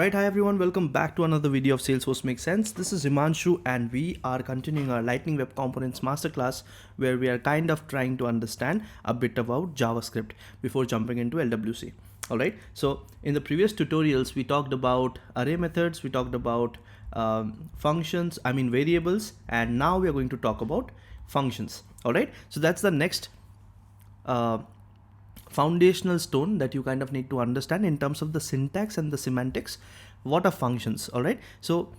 Alright, hi everyone, welcome back to another video of Salesforce Makes Sense. This is Himanshu and we are continuing our Lightning Web Components Masterclass where we are kind of trying to understand a bit about JavaScript before jumping into LWC. Alright, so in the previous tutorials we talked about array methods, we talked about variables, and now we are going to talk about functions. Alright, so that's the next foundational stone that you kind of need to understand in terms of the syntax and the semantics. What are functions? All right, so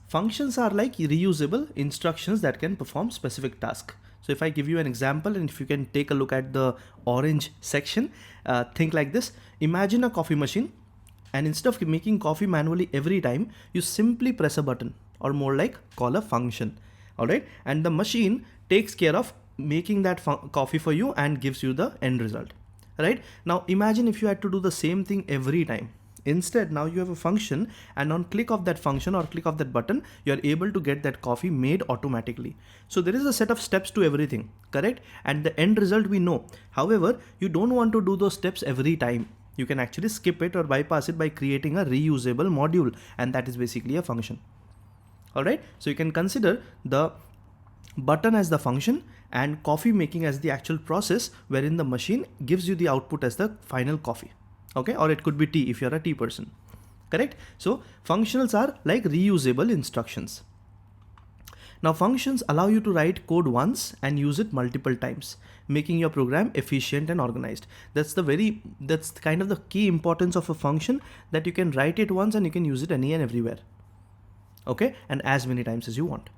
functions are like reusable instructions that can perform specific tasks. So if I give you an example, and if you can take a look at the orange section, think like this. Imagine a coffee machine, and instead of making coffee manually every time, you simply press a button, or more like call a function. All right, and the machine takes care of making that coffee for you and gives you the end result. Right, now imagine if you had to do the same thing every time. Instead, now you have a function, and on click of that function or click of that button, you are able to get that coffee made automatically. So there is a set of steps to everything, correct? And the end result we know. However, you don't want to do those steps every time. You can actually skip it or bypass it by creating a reusable module, and that is basically a function. All right, so you can consider the button as the function and coffee making as the actual process wherein the machine gives you the output as the final coffee. Okay, or it could be tea if you're a tea person, correct? So functionals are like reusable instructions. Now functions allow you to write code once and use it multiple times, making your program efficient and organized. That's kind of the key importance of a function, that you can write it once and you can use it any and everywhere. Okay, and as many times as you want.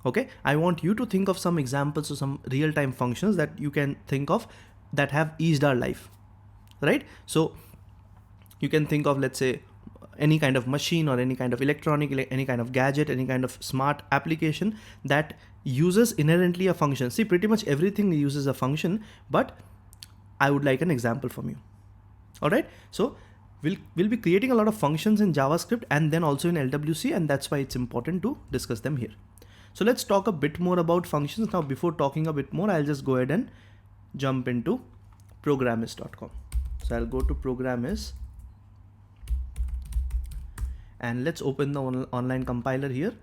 Okay, I want you to think of some examples of some real-time functions that you can think of that have eased our life, right? So you can think of, let's say, any kind of machine or any kind of electronic, any kind of gadget, any kind of smart application that uses inherently a function. See, pretty much everything uses a function, but I would like an example from you. All right, so we'll be creating a lot of functions in JavaScript and then also in LWC, and that's why it's important to discuss them here. So let's talk a bit more about functions. Now, before talking a bit more, I'll just go ahead and jump into programmist.com. So I'll go to Programmist and let's open the online compiler here.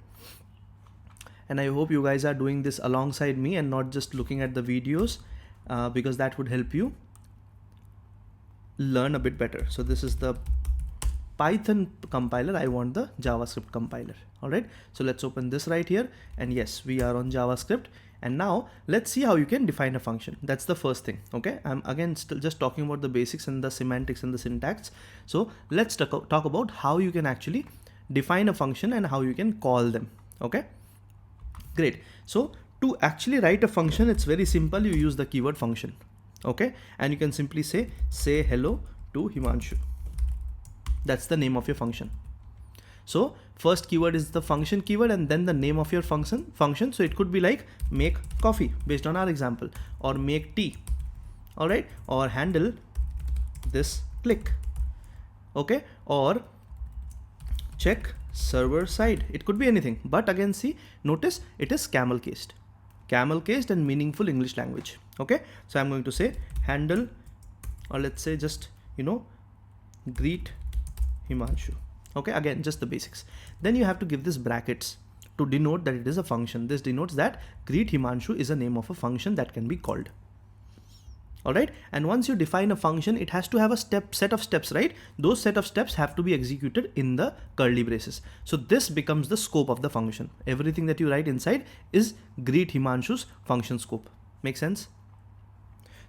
And I hope you guys are doing this alongside me and not just looking at the videos, because that would help you learn a bit better. So this is the Python compiler. I want the JavaScript compiler. All right, so let's open this right here, and yes, we are on JavaScript. And now let's see how you can define a function. That's the first thing. Okay, I'm again still just talking about the basics and the semantics and the syntax. So let's talk about how you can actually define a function and how you can call them. Okay, great. So to actually write a function, it's very simple. You use the keyword function. Okay, and you can simply say hello to Himanshu. That's the name of your function. So first keyword is the function keyword and then the name of your function. So it could be like make coffee based on our example, or make tea. All right, or handle this click. Okay, or check server side. It could be anything, but again, see, notice it is camel cased and meaningful English language. Okay, so I'm going to say handle, or let's say just, greet Himanshu. Okay, again, just the basics. Then you have to give this brackets to denote that it is a function. This denotes that greet Himanshu is a name of a function that can be called. All right, and once you define a function, it has to have a set of steps, right? Those set of steps have to be executed in the curly braces. So this becomes the scope of the function. Everything that you write inside is greet Himanshu's function scope. Make sense?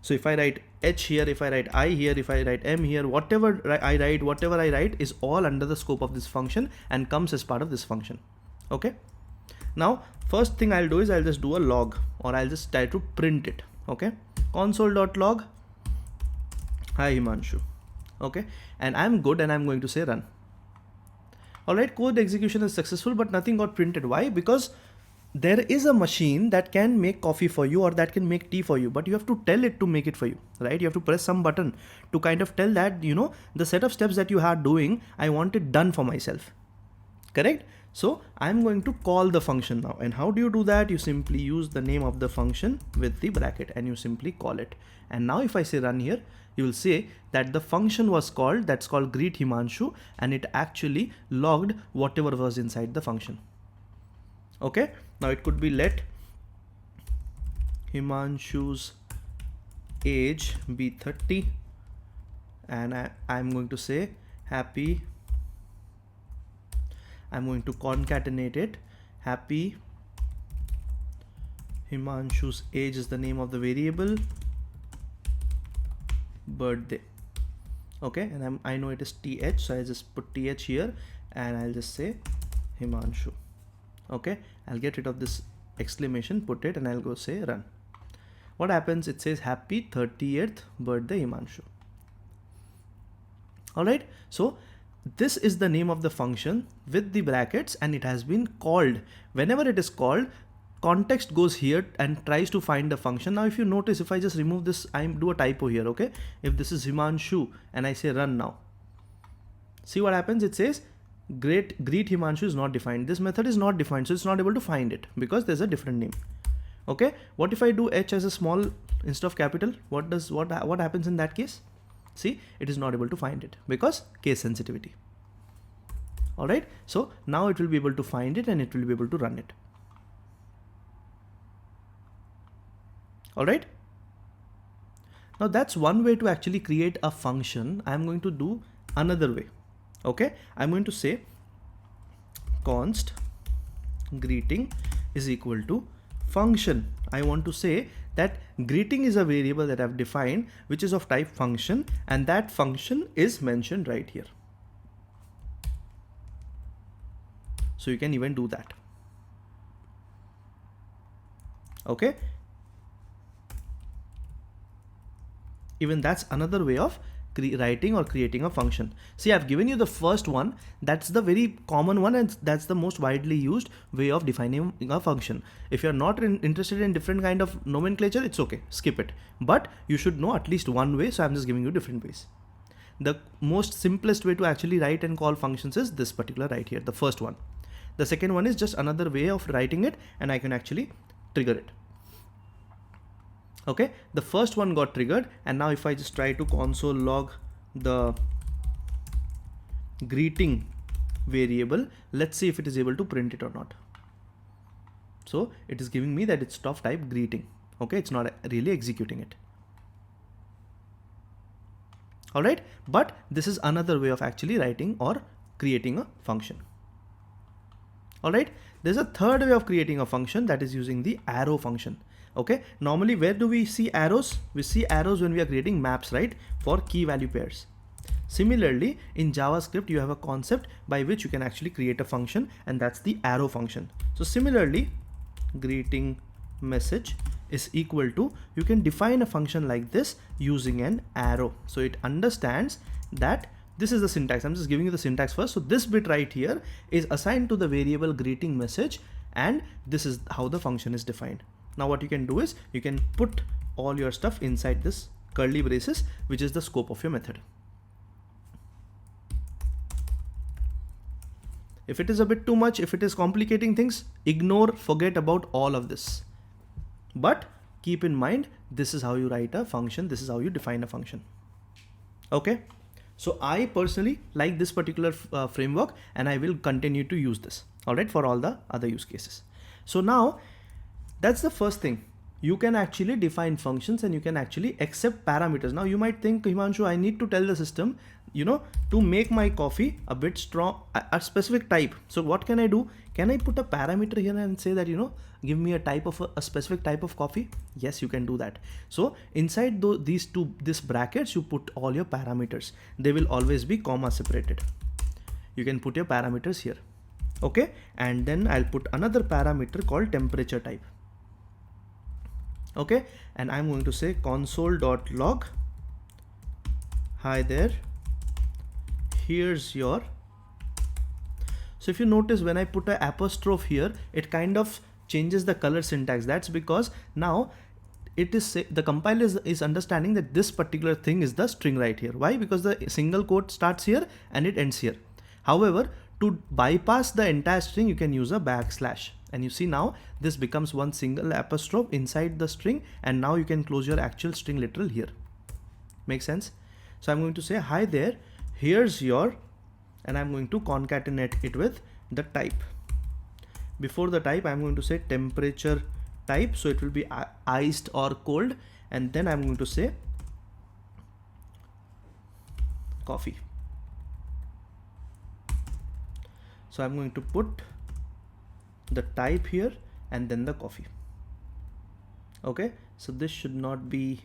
So if I write H here, if I write I here, if I write M here, whatever I write is all under the scope of this function and comes as part of this function. Okay. Now, first thing I'll do is I'll just do a log, or I'll just try to print it. Okay. Console.log. Hi Himanshu. Okay. And I'm good and I'm going to say run. All right. Code execution is successful, but nothing got printed. Why? Because there is a machine that can make coffee for you or that can make tea for you, but you have to tell it to make it for you, right? You have to press some button to kind of tell that, the set of steps that you are doing, I want it done for myself. Correct? So I'm going to call the function now. And how do you do that? You simply use the name of the function with the bracket and you simply call it. And now if I say run here, you will see that the function was called, that's called greet Himanshu, and it actually logged whatever was inside the function. Okay, now it could be let Himanshu's age be 30, and I'm going to say happy, I'm going to concatenate it, happy Himanshu's age is the name of the variable, birthday. Okay, and I know it is th, so I just put th here and I'll just say Himanshu. Okay, I'll get rid of this exclamation, put it, and I'll go say run. What happens? It says happy 30th birthday Himanshu. Alright, so this is the name of the function with the brackets, and it has been called. Whenever it is called, context goes here and tries to find the function. Now if you notice, if I just remove this, I do a typo here. Okay, if this is Himanshu and I say run now, see what happens? It says greet Himanshu is not defined. This method is not defined, so it's not able to find it because there's a different name. Okay, what if I do h as a small instead of capital? What happens in that case? See, it is not able to find it because case sensitivity. All right, so now it will be able to find it and it will be able to run it. All right, now that's one way to actually create a function. I'm going to do another way. Okay, I'm going to say const greeting is equal to function. I want to say that greeting is a variable that I've defined which is of type function, and that function is mentioned right here. So you can even do that. Okay, even that's another way of writing or creating a function. See, I've given you the first one. That's the very common one, and that's the most widely used way of defining a function. If you're not interested in different kind of nomenclature, it's okay, skip it. But you should know at least one way, so I'm just giving you different ways. The most simplest way to actually write and call functions is this particular right here, the first one. The second one is just another way of writing it, and I can actually trigger it. Okay, the first one got triggered, and now if I just try to console log the greeting variable, let's see if it is able to print it or not. So it is giving me that it's of type greeting. Okay, it's not really executing it. All right, but this is another way of actually writing or creating a function. All right, there's a third way of creating a function, that is using the arrow function. Okay, normally where do we see arrows? We see arrows when we are creating maps, right, for key value pairs. Similarly, in JavaScript, you have a concept by which you can actually create a function, and that's the arrow function. So similarly, greeting message is equal to, you can define a function like this using an arrow. So it understands that this is the syntax. I'm just giving you the syntax first. So this bit right here is assigned to the variable greeting message, and this is how the function is defined. Now what you can do is you can put all your stuff inside this curly braces, which is the scope of your method. If it is a bit too much, if it is complicating things, ignore, forget about all of this. But keep in mind, this is how you write a function. This is how you define a function. Okay. So I personally like this particular framework, and I will continue to use this. All right, for all the other use cases. So now that's the first thing. You can actually define functions and you can actually accept parameters. Now you might think, Himanshu, I need to tell the system, to make my coffee a bit strong, a specific type. So what can I do? Can I put a parameter here and say that, give me a type of a specific type of coffee? Yes, you can do that. So inside these brackets, you put all your parameters. They will always be comma separated. You can put your parameters here. Okay. And then I'll put another parameter called temperature type. Okay, and I'm going to say console.log, hi there, here's your. So if you notice, when I put an apostrophe here, it kind of changes the color syntax. That's because now it is the compiler is understanding that this particular thing is the string right here. Why? Because the single quote starts here and it ends here. However, To bypass the entire string, you can use a backslash. And you see now this becomes one single apostrophe inside the string, and now you can close your actual string literal here. Make sense? So I'm going to say, hi there, here's your, and I'm going to concatenate it with the type. Before the type, I'm going to say temperature type, so it will be iced or cold, and then I'm going to say coffee. So I'm going to put the type here and then the coffee. Okay, so this should not be,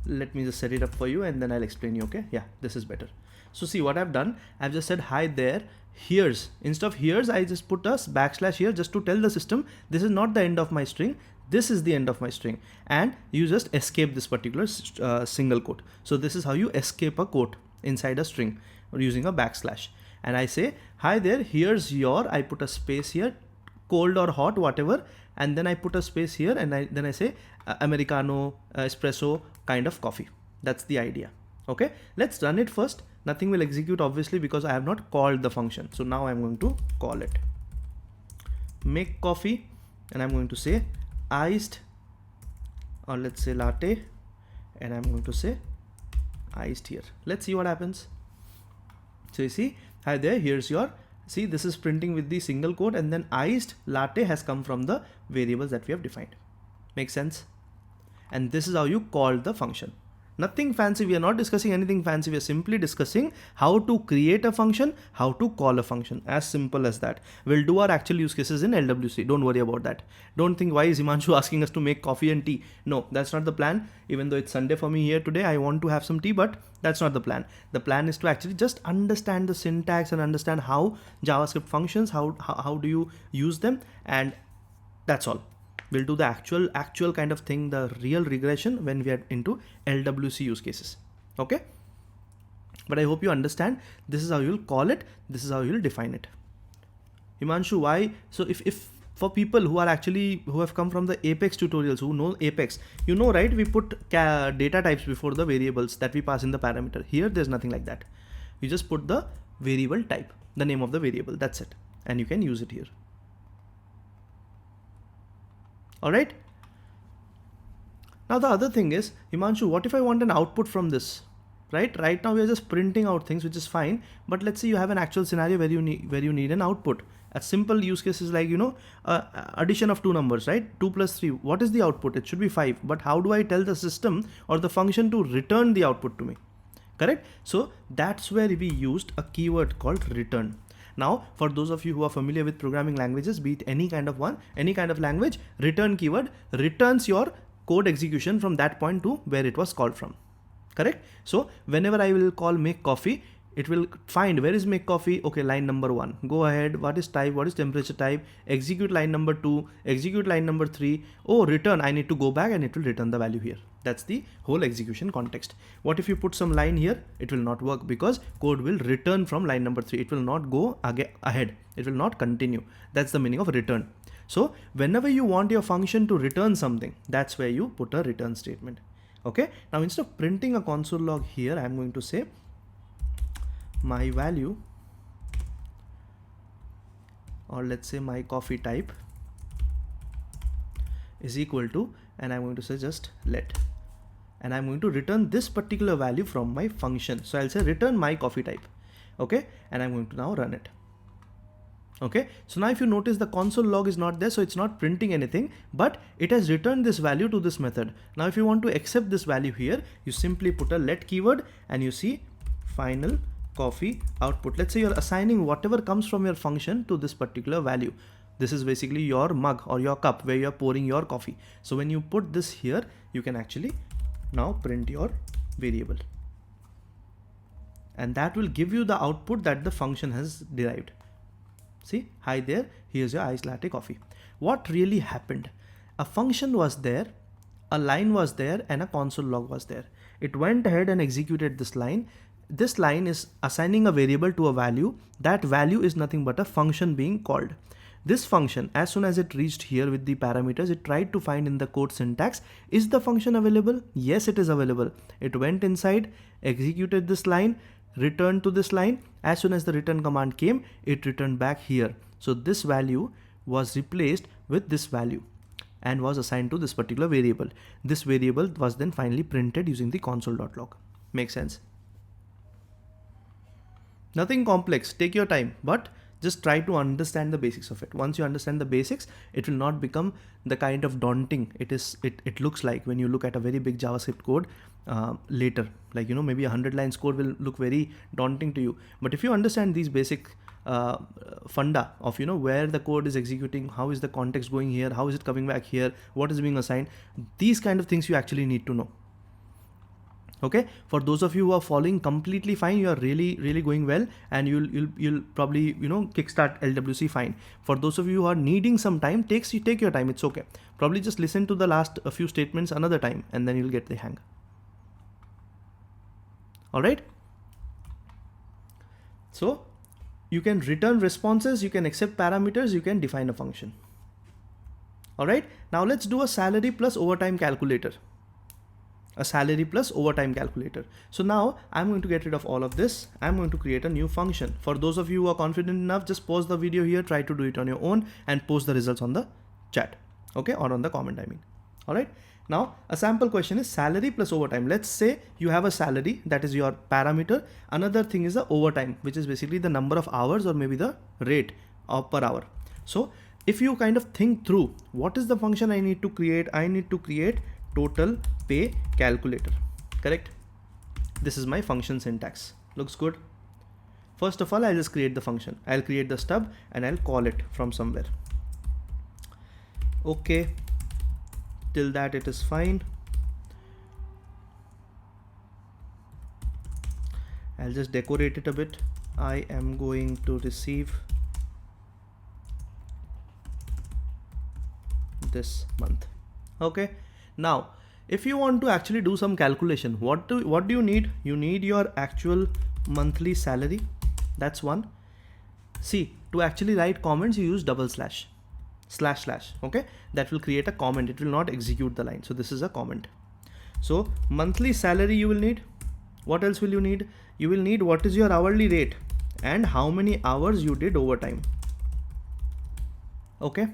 let me just set it up for you and then I'll explain you. Okay, yeah, this is better. So see what I've done, I've just said hi there, here's, instead of here's I just put a backslash here just to tell the system this is not the end of my string, this is the end of my string, and you just escape this particular single quote. So this is how you escape a quote inside a string or using a backslash. And I say, hi there, here's your, I put a space here, cold or hot, whatever, and then I put a space here, and then I say Americano, espresso kind of coffee. That's the idea. Okay, let's run it first. Nothing will execute obviously because I have not called the function. So now I'm going to call it make coffee, and I'm going to say iced, or let's say latte, and I'm going to say iced here. Let's see what happens. So you see, hi there, here's your, see this is printing with the single quote, and then iced latte has come from the variables that we have defined. Make sense? And this is how you call the function. Nothing fancy, we are not discussing anything fancy, we are simply discussing how to create a function, how to call a function, as simple as that. We'll do our actual use cases in LWC, don't worry about that. Don't think why is Himanshu asking us to make coffee and tea. No, that's not the plan. Even though it's Sunday for me here today, I want to have some tea, but that's not the plan. The plan is to actually just understand the syntax and understand how JavaScript functions, how do you use them, and that's all. We'll do the actual kind of thing, the real regression, when we are into LWC use cases. Okay, but I hope you understand this is how you'll call it, this is how you'll define it. Himanshu, why? So if for people who have come from the Apex tutorials, who know Apex, you know, right, we put data types before the variables that we pass in the parameter. Here there's nothing like that. You just put the variable type, the name of the variable, that's it, and you can use it here. Alright. Now the other thing is, Himanshu, what if I want an output from this? Right now we are just printing out things, which is fine, but let's say you have an actual scenario where you need an output. A simple use case is like, you know, addition of two numbers, right? 2 plus 3, what is the output? It should be 5, but how do I tell the system or the function to return the output to me? Correct? So that's where we used a keyword called return. Now, for those of you who are familiar with programming languages, be it any kind of language, return keyword returns your code execution from that point to where it was called from. Correct? So whenever I will call make coffee, it will find where is make coffee. Okay, line number 1. Go ahead. What is type? What is temperature type? Execute line number 2. Execute line number 3. Oh, return. I need to go back and it will return the value here. That's the whole execution context. What if you put some line here? It will not work because code will return from line number 3. It will not go ahead. It will not continue. That's the meaning of return. So whenever you want your function to return something, that's where you put a return statement. Okay. Now instead of printing a console log here, I'm going to say my value, or let's say my coffee type, is equal to, and I'm going to say just let, and I'm going to return this particular value from my function. So I'll say return my coffee type. Okay, and I'm going to now run it. Okay, so now if you notice the console log is not there, so it's not printing anything, but it has returned this value to this method. Now if you want to accept this value here, you simply put a let keyword and you see final coffee output. Let's say you're assigning whatever comes from your function to this particular value. This is basically your mug or your cup where you're pouring your coffee. So when you put this here, you can actually now print your variable, and that will give you the output that the function has derived. See, hi there, here's your iced latte coffee. What really happened? A function was there, a line was there, and a console log was there. It went ahead and executed this line. This line is assigning a variable to a value. That value is nothing but a function being called. This function, as soon as it reached here with the parameters, it tried to find in the code syntax, is the function available? Yes, it is available. It went inside, executed this line, returned to this line, As soon as the return command came, it returned back here. So this value was replaced with this value and was assigned to this particular variable. This variable was then finally printed using the console.log. Makes sense? Nothing complex, take your time, but just try to understand the basics of it. Once you understand the basics, it will not become the kind of daunting it looks like when you look at a very big JavaScript code later. Like, maybe 100 lines code will look very daunting to you. But if you understand these basic funda of where the code is executing, how is the context going here, how is it coming back here, what is being assigned, these kind of things you actually need to know. Okay, for those of you who are following completely fine, you are really going well, and you'll probably kickstart LWC fine. For those of you who are needing some time, take your time, it's okay. Probably just listen to the last few statements another time, and then you'll get the hang. All right, so you can return responses, you can accept parameters, you can define a function. All right, now let's do a salary plus overtime calculator. So now I'm going to get rid of all of this. I'm going to create a new function. For those of you who are confident enough, just pause the video here, try to do it on your own, and post the results on the chat, okay, or on the comment, I mean. All right, now a sample question is salary plus overtime. Let's say you have a salary, that is your parameter. Another thing is the overtime, which is basically the number of hours or maybe the rate of per hour. So if you kind of think through, what is the function I need to create? I need to create total pay calculator, correct? This is my function syntax. Looks good. First of all, I'll just create the function. I'll create the stub and I'll call it from somewhere. Okay, till that it is fine. I'll just decorate it a bit. I am going to receive this month. Okay, now if you want to actually do some calculation, what do you need? You need your actual monthly salary. That's one. See, to actually write comments, you use double slash. Okay, that will create a comment. It will not execute the line. So this is a comment. So monthly salary you will need. What else will you need? You will need what is your hourly rate and how many hours you did overtime. Okay.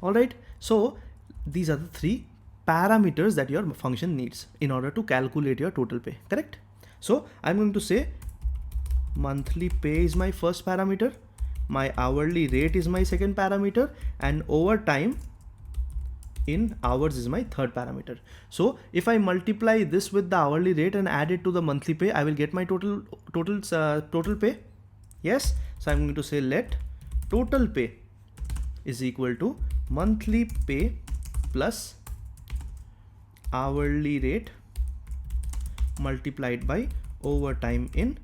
All right, so these are the three parameters that your function needs in order to calculate your total pay, correct? So I'm going to say monthly pay is my first parameter, my hourly rate is my second parameter, and overtime in hours is my third parameter. So if I multiply this with the hourly rate and add it to the monthly pay, I will get my total pay. Yes, so I'm going to say let total pay is equal to monthly pay plus hourly rate multiplied by overtime in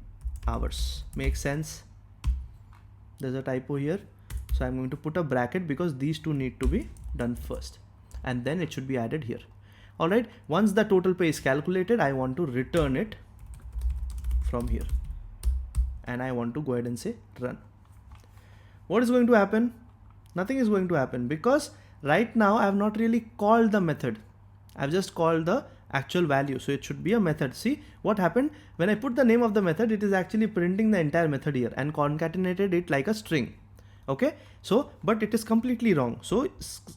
hours. Makes sense? There's a typo here, so I'm going to put a bracket because these two need to be done first, and then it should be added here. All right, once the total pay is calculated, I want to return it from here, and I want to go ahead and say run. What is going to happen? Nothing is going to happen because right now I have not really called the method. I've just called the actual value. So it should be a method. See what happened when I put the name of the method, it is actually printing the entire method here and concatenated it like a string. Okay, so but it is completely wrong. So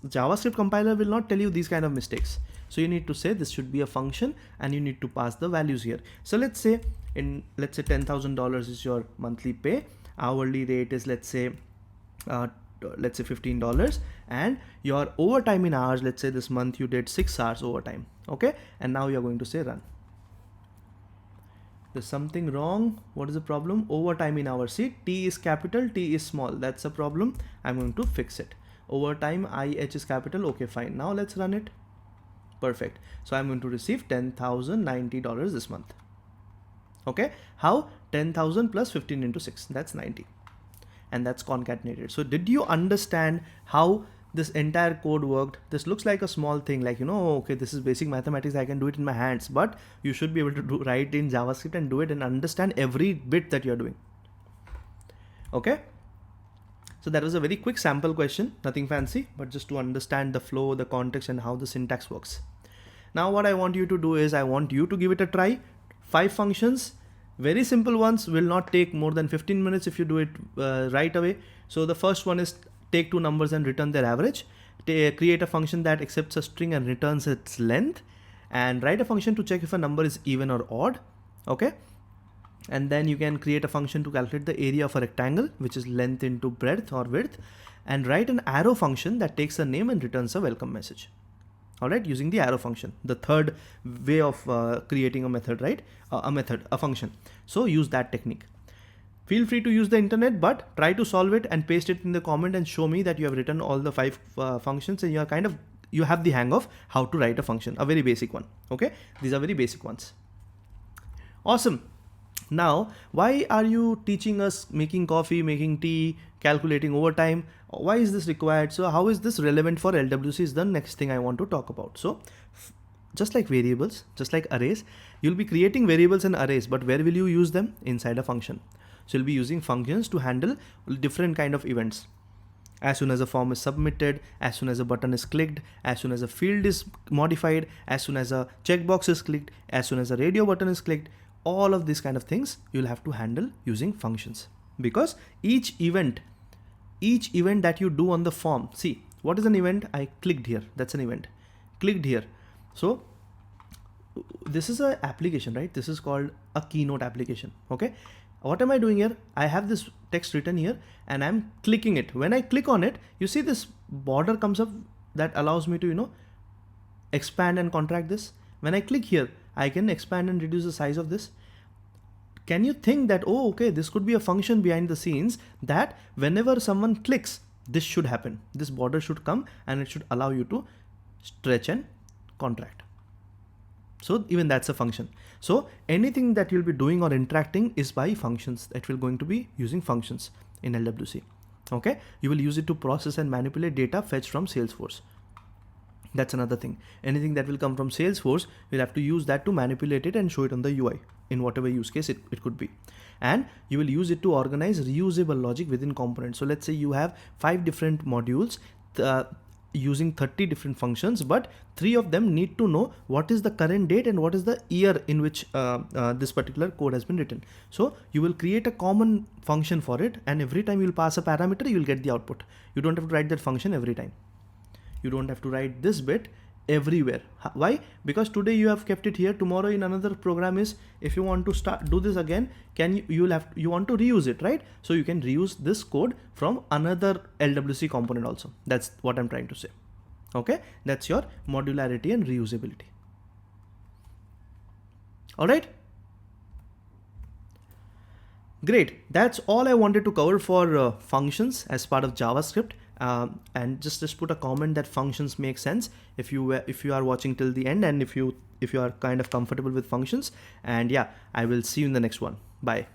JavaScript compiler will not tell you these kind of mistakes. So you need to say this should be a function and you need to pass the values here. So let's say $10,000 is your monthly pay. Hourly rate is let's say $15, and your overtime in hours, let's say this month you did 6 hours overtime. Okay, and now you're going to say run. There's something wrong. What is the problem? Overtime in hours. See, T is capital, T is small. That's a problem. I'm going to fix it. Overtime, IH is capital. Okay, fine. Now let's run it. Perfect. So I'm going to receive $10,090 this month. Okay, how? 10,000 plus 15 into 6, that's 90. And that's concatenated. So did you understand how this entire code worked? This looks like a small thing, like, okay, this is basic mathematics, I can do it in my hands, but you should be able to write in JavaScript and do it and understand every bit that you're doing. Okay. So that was a very quick sample question, nothing fancy, but just to understand the flow, the context, and how the syntax works. Now what I want you to do is I want you to give it a try. 5 functions, very simple ones, will not take more than 15 minutes if you do it right away. So the first one is take 2 numbers and return their average. Create a function that accepts a string and returns its length, and write a function to check if a number is even or odd. Okay. And then you can create a function to calculate the area of a rectangle, which is length into breadth or width, and write an arrow function that takes a name and returns a welcome message. All right, using the arrow function, the third way of creating a method, right? A function. So use that technique. Feel free to use the internet, but try to solve it and paste it in the comment and show me that you have written all the 5 functions and you have the hang of how to write a function, a very basic one. Okay, these are very basic ones. Awesome. Now, why are you teaching us making coffee, making tea, calculating overtime? Why is this required? So how is this relevant for LWC is the next thing I want to talk about. So just like variables, just like arrays, you'll be creating variables and arrays, but where will you use them? Inside a function. So you'll be using functions to handle different kind of events. As soon as a form is submitted, as soon as a button is clicked, as soon as a field is modified, as soon as a checkbox is clicked, as soon as a radio button is clicked, all of these kind of things you'll have to handle using functions, because each event that you do on the form, see, what is an event? I clicked here, that's an event. Clicked here. So this is an application, right? This is called a keynote application. Okay. What am I doing here? I have this text written here and I'm clicking it. When I click on it, you see this border comes up that allows me to, expand and contract this. When I click here, I can expand and reduce the size of this. Can you think that, oh, okay, this could be a function behind the scenes that whenever someone clicks, this should happen. This border should come and it should allow you to stretch and contract. So even that's a function. So anything that you'll be doing or interacting is by functions. That will going to be using functions in LWC. Okay. You will use it to process and manipulate data fetched from Salesforce. That's another thing. Anything that will come from Salesforce, we'll have to use that to manipulate it and show it on the UI in whatever use case it could be. And you will use it to organize reusable logic within components. So let's say you have 5 different modules using 30 different functions, but 3 of them need to know what is the current date and what is the year in which this particular code has been written. So you will create a common function for it, and every time you'll pass a parameter, you'll get the output. You don't have to write that function every time. You don't have to write this bit everywhere. Why? Because today you have kept it here. Tomorrow in another program is, if you want to do this again, you want to reuse it, right? So you can reuse this code from another LWC component also. That's what I'm trying to say. Okay, that's your modularity and reusability. All right. Great. That's all I wanted to cover for functions as part of JavaScript. And just put a comment that functions make sense if you are watching till the end, and if you are kind of comfortable with functions. And yeah, I will see you in the next one. Bye.